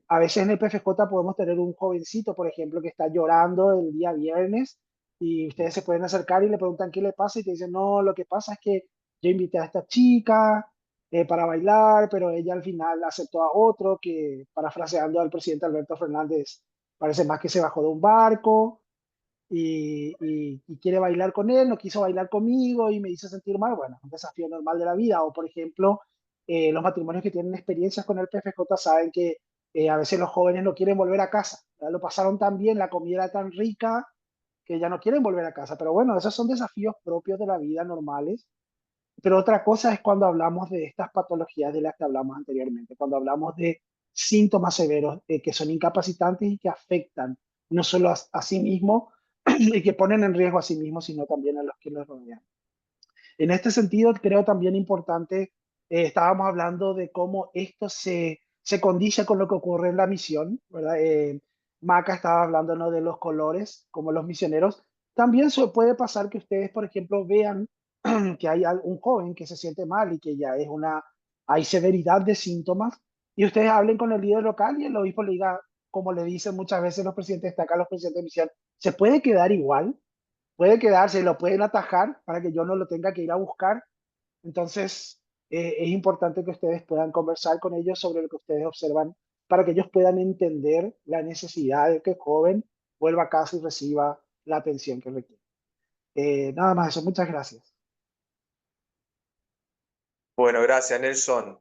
A veces en el PFJ podemos tener un jovencito, por ejemplo, que está llorando el día viernes y ustedes se pueden acercar y le preguntan qué le pasa y te dicen, no, lo que pasa es que yo invité a esta chica para bailar, pero ella al final aceptó a otro que, parafraseando al presidente Alberto Fernández, parece más que se bajó de un barco y quiere bailar con él, no quiso bailar conmigo y me hizo sentir mal. Bueno, un desafío normal de la vida. O, por ejemplo, los matrimonios que tienen experiencias con el PFJ saben que a veces los jóvenes no quieren volver a casa. ¿Verdad? Lo pasaron tan bien, la comida era tan rica que ya no quieren volver a casa. Pero bueno, esos son desafíos propios de la vida normales pero otra cosa es cuando hablamos de estas patologías de las que hablamos anteriormente, cuando hablamos de síntomas severos que son incapacitantes y que afectan no solo a sí mismo y que ponen en riesgo a sí mismos, sino también a los que los rodean. En este sentido, creo también importante, estábamos hablando de cómo esto se condice con lo que ocurre en la misión, ¿verdad? Maca estaba hablando, ¿no?, de los colores, como los misioneros. También puede pasar que ustedes, por ejemplo, vean que hay un joven que se siente mal y que ya hay severidad de síntomas, y ustedes hablen con el líder local y el obispo le diga, como le dicen muchas veces los presidentes de acá, los presidentes de misión, ¿se puede quedar igual? Puede quedarse, lo pueden atajar para que yo no lo tenga que ir a buscar. Entonces, es importante que ustedes puedan conversar con ellos sobre lo que ustedes observan para que ellos puedan entender la necesidad de que el joven vuelva a casa y reciba la atención que requiere. Nada más eso, muchas gracias. Bueno, gracias, Nelson.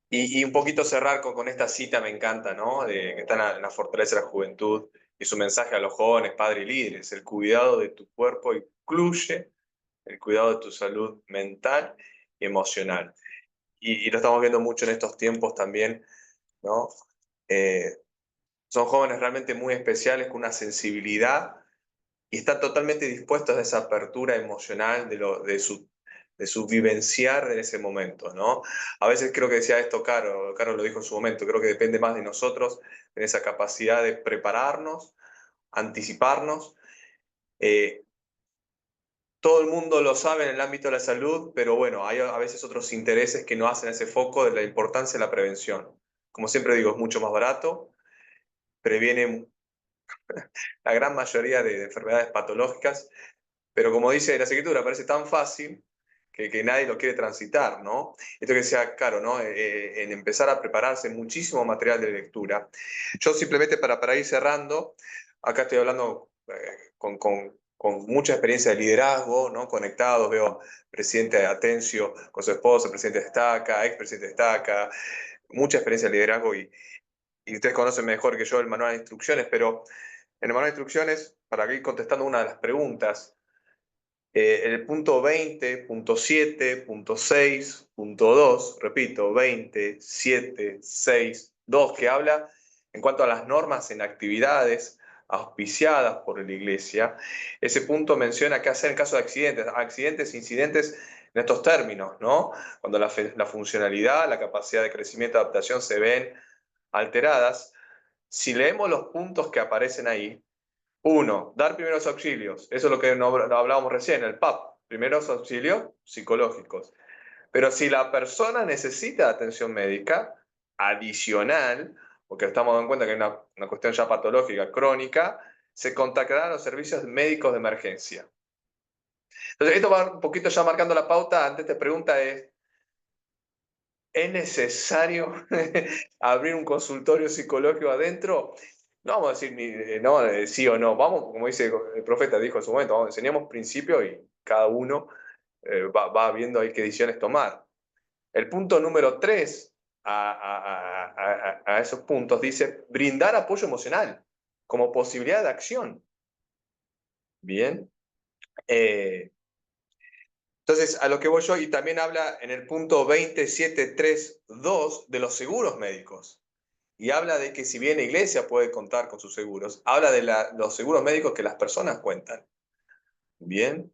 Y un poquito cerrar con esta cita, me encanta, ¿no? Que está en la fortaleza de la juventud y su mensaje a los jóvenes, padres y líderes. El cuidado de tu cuerpo incluye el cuidado de tu salud mental y emocional. Y lo estamos viendo mucho en estos tiempos también, ¿no? Son jóvenes realmente muy especiales, con una sensibilidad, y están totalmente dispuestos a esa apertura emocional de su vivenciar en ese momento, ¿no? A veces creo que decía esto Caro lo dijo en su momento, creo que depende más de nosotros, en esa capacidad de prepararnos, anticiparnos. Todo el mundo lo sabe en el ámbito de la salud, pero bueno, hay a veces otros intereses que no hacen ese foco de la importancia de la prevención. Como siempre digo, es mucho más barato, previene la gran mayoría de enfermedades patológicas, pero como dice la escritura, parece tan fácil que nadie lo quiere transitar, ¿no? Esto que sea caro, ¿no? En empezar a prepararse muchísimo material de lectura. Yo simplemente para ir cerrando, acá estoy hablando con mucha experiencia de liderazgo, ¿no? Conectados, veo presidente de Atencio con su esposa, presidente de Estaca, expresidente de Estaca, mucha experiencia de liderazgo y ustedes conocen mejor que yo el manual de instrucciones, pero en el manual de instrucciones, para ir contestando una de las preguntas, el punto 20, punto 7, punto 6, punto 2, repito, 20, 7, 6, 2, que habla en cuanto a las normas en actividades auspiciadas por la Iglesia. Ese punto menciona qué hacer en caso de accidentes, incidentes en estos términos, ¿no? Cuando la funcionalidad, la capacidad de crecimiento y adaptación se ven alteradas. Si leemos los puntos que aparecen ahí, 1, dar primeros auxilios. Eso es lo que hablábamos recién, el PAP, primeros auxilios psicológicos. Pero si la persona necesita atención médica adicional, porque estamos dando cuenta que hay una cuestión ya patológica, crónica, se contactarán los servicios médicos de emergencia. Entonces, esto va un poquito ya marcando la pauta. Antes te pregunta ¿es necesario abrir un consultorio psicológico adentro? No vamos a decir no, sí o no. Vamos, como dice el profeta, dijo en su momento, enseñamos principios y cada uno va viendo ahí qué decisiones tomar. El punto número 3 a esos puntos dice brindar apoyo emocional como posibilidad de acción. Bien. Entonces, a lo que voy yo, y también habla en el punto 27.3.2 de los seguros médicos. Y habla de que si bien la iglesia puede contar con sus seguros, habla de los seguros médicos que las personas cuentan. Bien.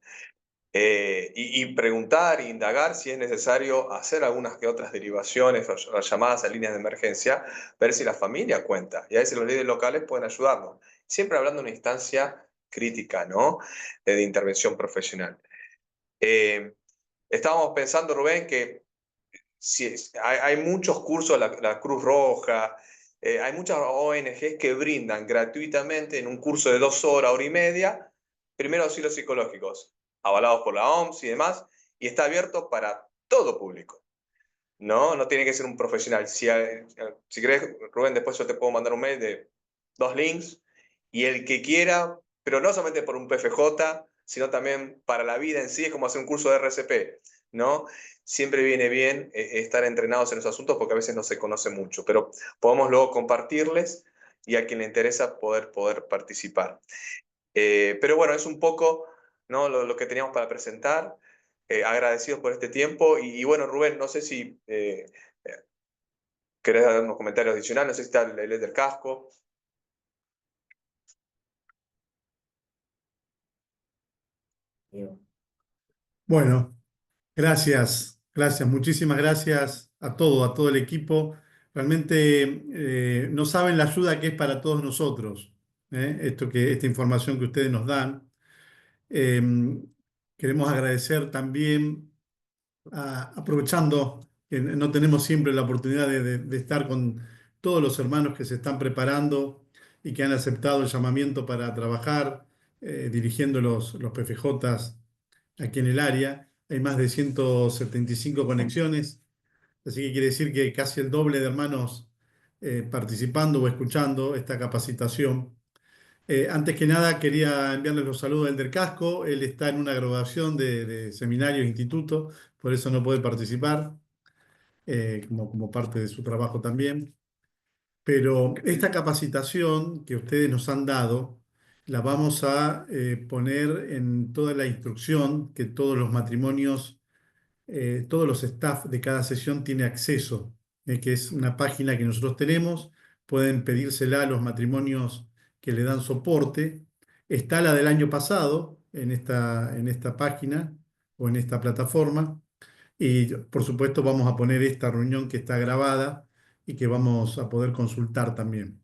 Y preguntar e indagar si es necesario hacer algunas que otras derivaciones o llamadas a líneas de emergencia, ver si la familia cuenta. Y a veces los líderes locales pueden ayudarnos. Siempre hablando de una instancia crítica, ¿no? De intervención profesional. Estábamos pensando, Rubén, que hay muchos cursos, la Cruz Roja, hay muchas ONGs que brindan gratuitamente en un curso de 2 horas, hora y media, primeros auxilios psicológicos, avalados por la OMS y demás, y está abierto para todo público. No tiene que ser un profesional. Si querés, Rubén, después yo te puedo mandar un mail de 2 links, y el que quiera, pero no solamente por un PFJ, sino también para la vida en sí, es como hacer un curso de RCP, ¿no? Siempre viene bien estar entrenados en los asuntos porque a veces no se conoce mucho, pero podemos luego compartirles y a quien le interesa poder participar. Pero bueno, es un poco, ¿no?, lo que teníamos para presentar. agradecidos por este tiempo. Y bueno, Rubén, no sé si querés dar unos comentarios adicionales, no sé si está el del casco. Bueno, gracias, muchísimas gracias a todo el equipo. Realmente no saben la ayuda que es para todos nosotros, esta información que ustedes nos dan. Eh, Queremos agradecer también, aprovechando que no tenemos siempre la oportunidad de estar con todos los hermanos que se están preparando y que han aceptado el llamamiento para trabajar dirigiendo los PFJs aquí en el área. Hay más de 175 conexiones, así que quiere decir que casi el doble de hermanos participando o escuchando esta capacitación. Antes que nada, quería enviarles los saludos del Casco. Él está en una graduación de seminario e instituto, por eso no puede participar, como parte de su trabajo también. Pero esta capacitación que ustedes nos han dado, la vamos a poner en toda la instrucción que todos los matrimonios, todos los staff de cada sesión tiene acceso, que es una página que nosotros tenemos. Pueden pedírsela a los matrimonios que le dan soporte. Está la del año pasado en esta página o en esta plataforma. Y por supuesto vamos a poner esta reunión que está grabada y que vamos a poder consultar también.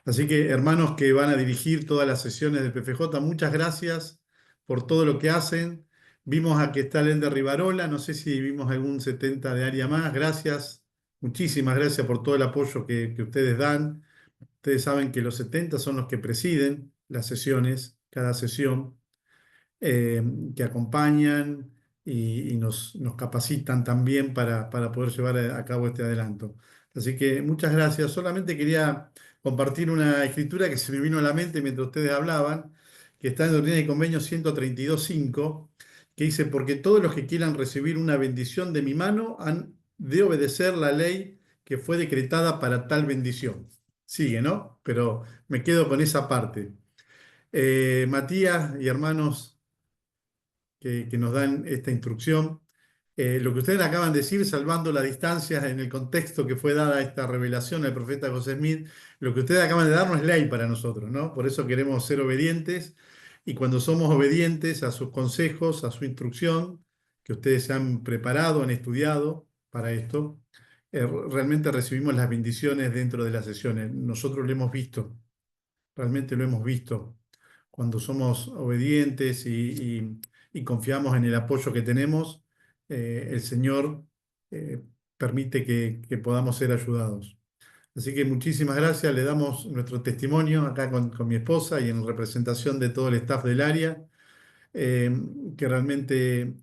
Así que, hermanos que van a dirigir todas las sesiones del PFJ, muchas gracias por todo lo que hacen. Vimos a que está Lender Rivarola, no sé si vimos algún 70 de área más. Gracias, muchísimas gracias por todo el apoyo que ustedes dan. Ustedes saben que los 70 son los que presiden las sesiones, cada sesión, que acompañan y nos capacitan también para poder llevar a cabo este adelanto. Así que muchas gracias. Solamente quería compartir una escritura que se me vino a la mente mientras ustedes hablaban, que está en Doctrina y Convenios 132.5, que dice: porque todos los que quieran recibir una bendición de mi mano han de obedecer la ley que fue decretada para tal bendición. Sigue, ¿no? Pero me quedo con esa parte. Matías y hermanos que nos dan esta instrucción. Lo que ustedes acaban de decir, salvando las distancias en el contexto que fue dada esta revelación al profeta José Smith, lo que ustedes acaban de darnos es ley para nosotros, ¿no? Por eso queremos ser obedientes, y cuando somos obedientes a sus consejos, a su instrucción, que ustedes se han preparado, han estudiado para esto, realmente recibimos las bendiciones dentro de las sesiones. Nosotros lo hemos visto, realmente lo hemos visto. Cuando somos obedientes y confiamos en el apoyo que tenemos, el Señor permite que podamos ser ayudados. Así que muchísimas gracias, le damos nuestro testimonio acá con mi esposa y en representación de todo el staff del área, que realmente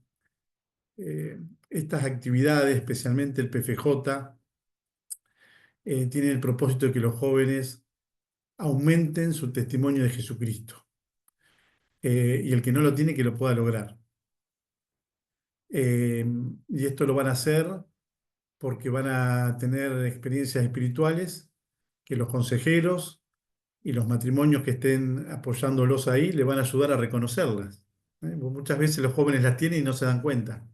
estas actividades, especialmente el PFJ, tienen el propósito de que los jóvenes aumenten su testimonio de Jesucristo. Y el que no lo tiene, que lo pueda lograr. Y esto lo van a hacer porque van a tener experiencias espirituales que los consejeros y los matrimonios que estén apoyándolos ahí le van a ayudar a reconocerlas. Muchas veces los jóvenes las tienen y no se dan cuenta.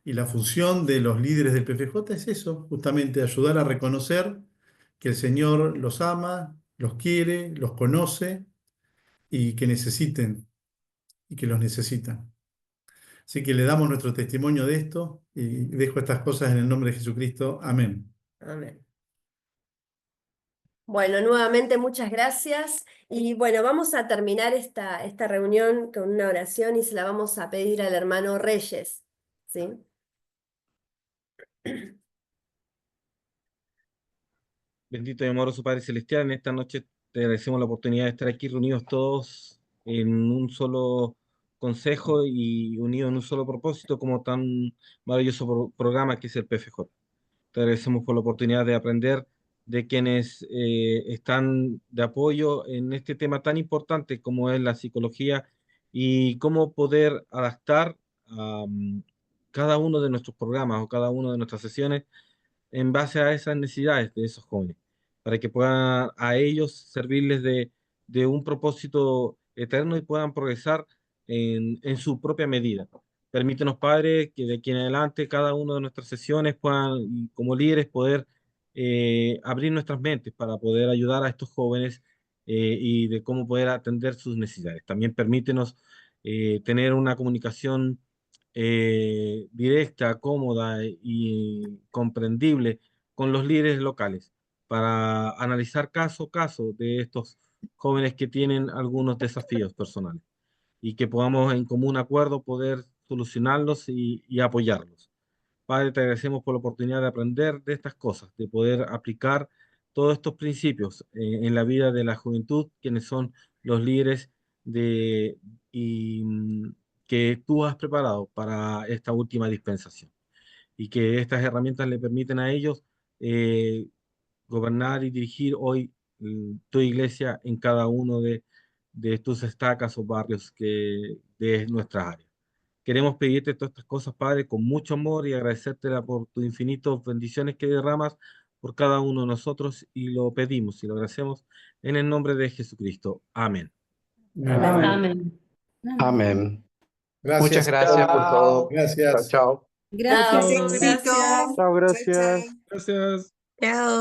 Y la función de los líderes del PFJ es eso, justamente ayudar a reconocer que el Señor los ama, los quiere, los conoce y que necesiten y que los necesitan. Así que le damos nuestro testimonio de esto y dejo estas cosas en el nombre de Jesucristo. Amén. Amén. Bueno, nuevamente muchas gracias. Y bueno, vamos a terminar esta reunión con una oración y se la vamos a pedir al hermano Reyes, ¿sí? Bendito y amoroso Padre Celestial, en esta noche te agradecemos la oportunidad de estar aquí reunidos todos en un solo consejo y unidos en un solo propósito, como tan maravilloso programa que es el PFJ. Te agradecemos por la oportunidad de aprender de quienes están de apoyo en este tema tan importante como es la psicología, y cómo poder adaptar cada uno de nuestros programas o cada una de nuestras sesiones en base a esas necesidades de esos jóvenes, para que puedan a ellos servirles de un propósito eterno y puedan progresar en su propia medida. Permítenos, Padre, que de aquí en adelante cada una de nuestras sesiones puedan, y como líderes, poder abrir nuestras mentes para poder ayudar a estos jóvenes y de cómo poder atender sus necesidades. También permítenos tener una comunicación directa, cómoda y comprendible con los líderes locales para analizar caso a caso de estos jóvenes que tienen algunos desafíos personales y que podamos en común acuerdo poder solucionarlos y apoyarlos. Padre, te agradecemos por la oportunidad de aprender de estas cosas, de poder aplicar todos estos principios en la vida de la juventud, quienes son los líderes de, y, que tú has preparado para esta última dispensación. Y que estas herramientas le permiten a ellos gobernar y dirigir hoy tu iglesia en cada uno de tus estacas o barrios de nuestras áreas. Queremos pedirte todas estas cosas, Padre, con mucho amor y agradecerte por tus infinitas bendiciones que derramas por cada uno de nosotros y lo pedimos y lo agradecemos en el nombre de Jesucristo. Amén. Amén. Amén. Gracias. Muchas gracias por todo. Gracias. Chao, chao. Mucho Chao. éxito. Gracias. Chao, gracias. Gracias. Chao.